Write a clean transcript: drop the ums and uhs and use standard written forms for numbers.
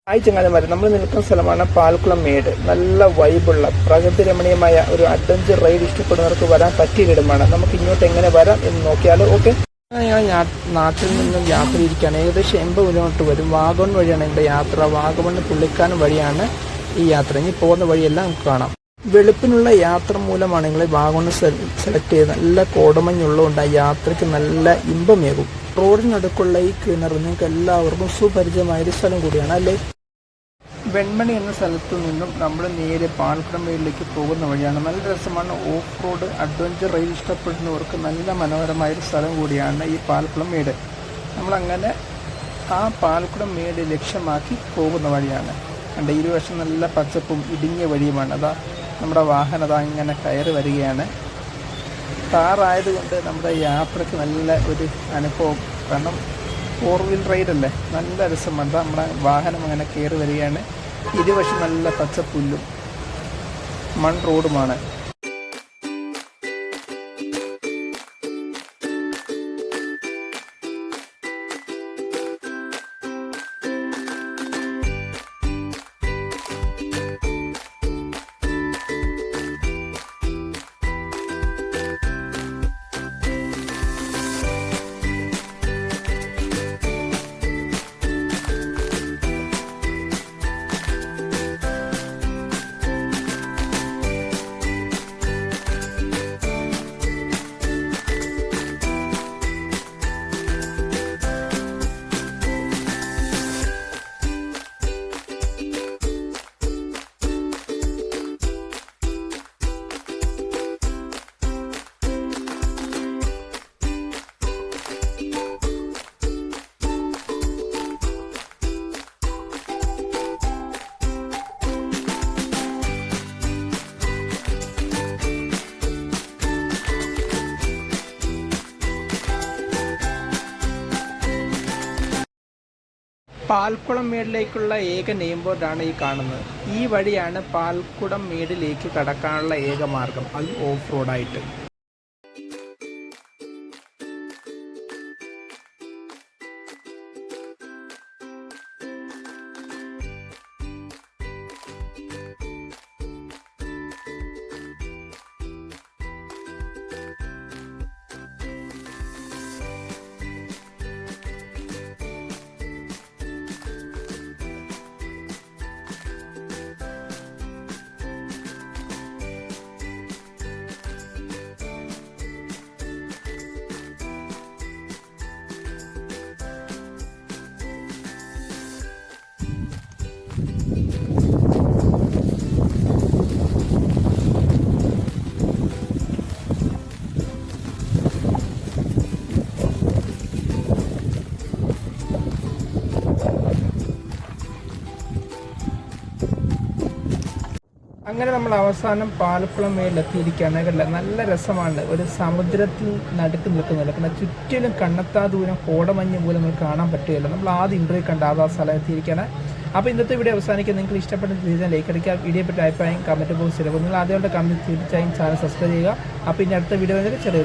ചങ്ങാതിമാരെ, നമ്മൾ നിൽക്കുന്ന സ്ഥലമാണ് പാൽക്കുളം മേട്. നല്ല വൈബുള്ള പ്രകൃതി രമണീയമായ ഒരു അഡ്വഞ്ചർ റൈഡ് ഇഷ്ടപ്പെടുന്നവർക്ക് വരാൻ പറ്റിയൊരിടമാണ്. നമുക്ക് ഇങ്ങോട്ട് എങ്ങനെ വരാം എന്ന് നോക്കിയാലോ. ഓക്കെ, ഞാൻ നാട്ടിൽ നിന്നും യാത്ര ഇരിക്കുകയാണ്. ഏകദേശം 80 കിലോമീറ്റർ വരും. വാഗമൺ വഴിയാണ് എൻ്റെ യാത്ര. വാഗമണ് പുള്ളിക്കാനം വഴിയാണ് ഈ യാത്ര. ഇനി പോകുന്ന വഴിയെല്ലാം നമുക്ക് കാണാം. വെളുപ്പിനുള്ള യാത്ര മൂലമാണ് നിങ്ങൾ വാഗമണ് സെലക്ട് ചെയ്ത്. നല്ല കോടമഞ്ഞുള്ളതുകൊണ്ട് ആ യാത്രയ്ക്ക് നല്ല ഇമ്പമേകും. റോഡിനടുക്കുള്ള ഈ കിണർ നിങ്ങൾക്ക് എല്ലാവർക്കും സുപരിചിതമായൊരു സ്ഥലം കൂടിയാണ് അല്ലേ. വെൺമണി എന്ന സ്ഥലത്തു നിന്നും നമ്മൾ നേരെ പാൽക്കുളം മേടിലേക്ക് പോകുന്ന വഴിയാണ്. നല്ല രസമാണ്. ഓഫ് റോഡ് അഡ്വഞ്ചർ റൈഡ് ഇഷ്ടപ്പെടുന്നവർക്ക് നല്ല മനോഹരമായൊരു സ്ഥലം കൂടിയാണ് ഈ പാൽക്കുളം മേട്. നമ്മളങ്ങനെ ആ പാൽക്കുളം മേട് ലക്ഷ്യമാക്കി പോകുന്ന വഴിയാണ്. കണ്ട ഇരുവശം നല്ല പച്ചപ്പും ഇടുങ്ങിയ വഴിയുമാണ്. അതാ നമ്മുടെ വാഹനം അതാ ഇങ്ങനെ കയറി വരികയാണ്. കാറായതുകൊണ്ട് നമ്മുടെ യാത്രയ്ക്ക് നല്ല ഒരു അനുഭവം. കാരണം 4 വീൽ റൈഡല്ലേ, നല്ല രസമാണ്. നമ്മുടെ വാഹനം അങ്ങനെ കയറി വരികയാണ്. ഇരുവശം നല്ല പച്ചപ്പുല്ലും മൺ റോഡുമാണ്. പാൽക്കുളം മേടിലേക്കുള്ള ഏക നെയിം ബോർഡാണ് ഈ കാണുന്നത്. ഈ വഴിയാണ് പാൽക്കുളം മേടിലേക്ക് കടക്കാനുള്ള ഏക മാർഗം, അത് ഓഫ് റോഡായിട്ട്. അങ്ങനെ നമ്മൾ അവസാനം പാൽക്കുളം മേലെത്തിയിരിക്കുകയാണ്. കണ്ട നല്ല രസമാണ്. ഒരു സമുദ്രത്തിൽ നടുക്ക് നിൽക്കുന്നില്ല. കാരണം ചുറ്റിലും കണ്ണെത്താ ദൂരം കോടമഞ്ഞ് പോലും നമുക്ക് കാണാൻ പറ്റുകയില്ല. നമ്മൾ ആദ്യം ഇൻ്റർവ്യൂ കണ്ട ആ സ്ഥലം എത്തിയിരിക്കുകയാണ്. അപ്പോൾ ഇന്നത്തെ വീഡിയോ അവസാനിക്കുക. നിങ്ങൾക്ക് ഇഷ്ടപ്പെട്ട രീതിയിൽ ലൈക്ക് അടിക്കുക. വീഡിയോ പറ്റി അഭിപ്രായം കമൻറ്റ് ബോക്സിൽ നിങ്ങൾ ആദ്യമായിട്ട് കമൻറ്റ് തീർച്ചയായും ചാനൽ സബ്സ്ക്രൈബ് ചെയ്യുക. അപ്പോൾ ഇനി അടുത്ത വീഡിയോ ചെറിയ